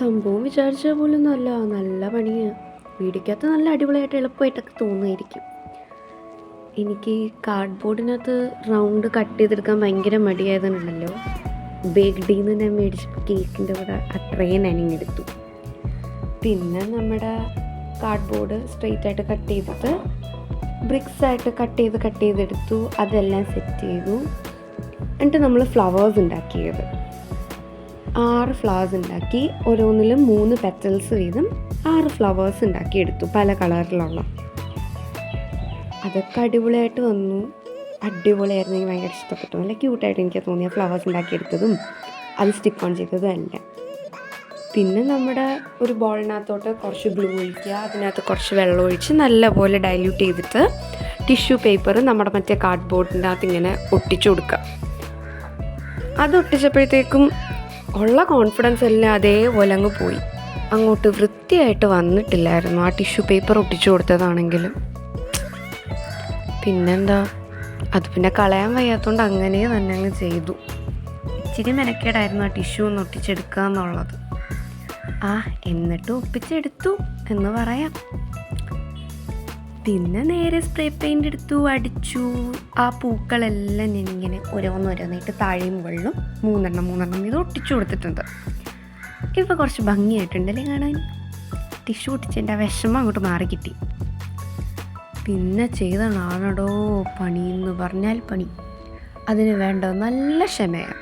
സംഭവം വിചാരിച്ച പോലൊന്നും അല്ല, നല്ല പണിയാണ്. വീടിക്കകത്ത് നല്ല അടിപൊളിയായിട്ട് എളുപ്പമായിട്ടൊക്കെ തോന്നുമായിരിക്കും. എനിക്ക് കാർഡ് ബോർഡിനകത്ത് റൗണ്ട് കട്ട് ചെയ്തെടുക്കാൻ ഭയങ്കര മടിയായതുണ്ടല്ലോ, ബേക്ക്ഡിയിൽ നിന്ന് ഞാൻ മേടിച്ചപ്പോൾ കേക്കിൻ്റെ കൂടെ ആ ട്രേ നനഞ്ഞെടുത്തു. പിന്നെ നമ്മുടെ കാർഡ് ബോർഡ് സ്ട്രെയിറ്റ് ആയിട്ട് കട്ട് ചെയ്തിട്ട് ബ്രിക്സ് ആയിട്ട് കട്ട് ചെയ്തെടുത്തു. അതെല്ലാം സെറ്റ് ചെയ്തു. എന്നിട്ട് നമ്മൾ ഫ്ലവേഴ്സ് ഉണ്ടാക്കിയത് 6 ഫ്ലവേഴ്സ് ഉണ്ടാക്കി. ഓരോന്നിലും 3 പെറ്റൽസ് വീതം 6 ഫ്ലവേഴ്സ് ഉണ്ടാക്കിയെടുത്തു, പല കളറിലുള്ള. അതൊക്കെ അടിപൊളിയായിട്ട് വന്നു. അടിപൊളിയായിരുന്നു, എനിക്ക് ഭയങ്കര ഇഷ്ടപ്പെട്ടു. നല്ല ക്യൂട്ടായിട്ട് എനിക്ക് തോന്നിയ ഫ്ലവേഴ്സ് ഉണ്ടാക്കിയെടുത്തതും അത് സ്റ്റിക്ക് ഓൺ ചെയ്തതും അല്ല. പിന്നെ നമ്മുടെ ഒരു ബോളിനകത്തോട്ട് കുറച്ച് ഗ്ലൂ ഒഴിക്കുക, അതിനകത്ത് കുറച്ച് വെള്ളം ഒഴിച്ച് നല്ലപോലെ ഡൈല്യൂട്ട് ചെയ്തിട്ട് ടിഷ്യൂ പേപ്പർ നമ്മുടെ മറ്റേ കാർഡ് ബോർഡിൻ്റെ അകത്ത് ഇങ്ങനെ ഒട്ടിച്ചു കൊടുക്കുക. അത് ഒട്ടിച്ചപ്പോഴത്തേക്കും ഉള്ള കോൺഫിഡൻസ് എല്ലാം അതേപോലെ അങ്ങ് പോയി. അങ്ങോട്ട് വൃത്തിയായിട്ട് വന്നിട്ടില്ലായിരുന്നു ആ ടിഷ്യൂ പേപ്പർ ഒട്ടിച്ചു കൊടുത്തതാണെങ്കിലും. പിന്നെന്താ, അത് പിന്നെ കളയാൻ വയ്യാത്തതുകൊണ്ട് അങ്ങനെ തന്നെ അങ്ങ് ചെയ്തു. ഇച്ചിരി മെനക്കേടായിരുന്നു ആ ടിഷ്യൂ ഒന്ന് ഒട്ടിച്ചെടുക്കുക എന്നുള്ളത്. എന്നിട്ട് ഒപ്പിച്ചെടുത്തു എന്ന് പറയാം. പിന്നെ നേരെ സ്പ്രേ പെയിൻ്റ് എടുത്തു, അടിച്ചു. ആ പൂക്കളെല്ലാം ഞാനിങ്ങനെ ഓരോന്നോരോന്നായിട്ട് താഴെയും മുകളിലും 3 ഇത് ഒട്ടിച്ചു കൊടുത്തിട്ടുണ്ട്. ഇപ്പോൾ കുറച്ച് ഭംഗിയായിട്ടുണ്ടല്ലേ കാണാൻ. ടിഷ്യൂ ഒട്ടിച്ചതിൻ്റെ ആ വിഷമം അങ്ങോട്ട് മാറി കിട്ടി. പിന്നെ ചെയ്തതാണടോ പണി എന്ന് പറഞ്ഞാൽ പണി. അതിന് വേണ്ട നല്ല ക്ഷമയാണ്.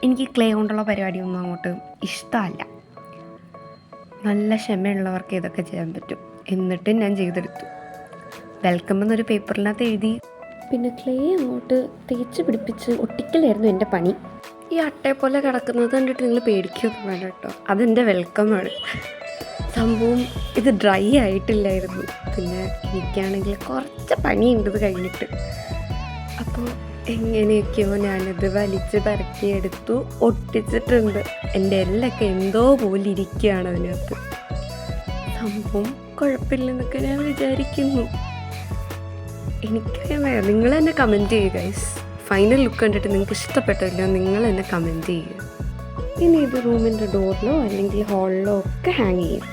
എനിക്ക് ക്ലേ കൊണ്ടുള്ള പരിപാടിയൊന്നും അങ്ങോട്ട് ഇഷ്ടമല്ല. നല്ല ക്ഷമയുള്ളവർക്ക് ഇതൊക്കെ ചെയ്യാൻ പറ്റും. എന്നിട്ട് ഞാൻ ചെയ്തെടുത്തു. വെൽക്കം എന്നൊരു പേപ്പറിനകത്ത് എഴുതി. പിന്നെ ക്ലേ അങ്ങോട്ട് തേച്ച് പിടിപ്പിച്ച് ഒട്ടിക്കലായിരുന്നു എൻ്റെ പണി. ഈ അട്ടയെ പോലെ കിടക്കുന്നത് കണ്ടിട്ട് നിങ്ങൾ പേടിക്കൊന്നും വേണ്ട കേട്ടോ, അതെൻ്റെ വെൽക്കമാണ്. സംഭവം ഇത് ഡ്രൈ ആയിട്ടില്ലായിരുന്നു. പിന്നെ എനിക്കാണെങ്കിൽ കുറച്ച് പണിയുണ്ട് ഇത് കഴിഞ്ഞിട്ട്. അപ്പോൾ എങ്ങനെയൊക്കെയോ ഞാനത് വലിച്ച് പറക്കിയെടുത്തു, ഒട്ടിച്ചിട്ടുണ്ട്. എൻ്റെ എല്ലൊക്കെ എന്തോ പോലെ ഇരിക്കുകയാണ് അതിനകത്ത്. സംഭവം കുഴപ്പമില്ലെന്നൊക്കെ ഞാൻ വിചാരിക്കുന്നു. എനിക്കറിയാൻ വയ്യ, നിങ്ങൾ തന്നെ കമൻറ്റ് ചെയ്യുക ഗൈസ്. ഫൈനൽ ലുക്ക് കണ്ടിട്ട് നിങ്ങൾക്ക് ഇഷ്ടപ്പെട്ടില്ല, നിങ്ങൾ തന്നെ കമൻറ്റ് ചെയ്യുക. ഇനി ഇത് റൂമിൻ്റെ ഡോറിലോ അല്ലെങ്കിൽ ഹാളിലോ ഒക്കെ ഹാങ് ചെയ്യും.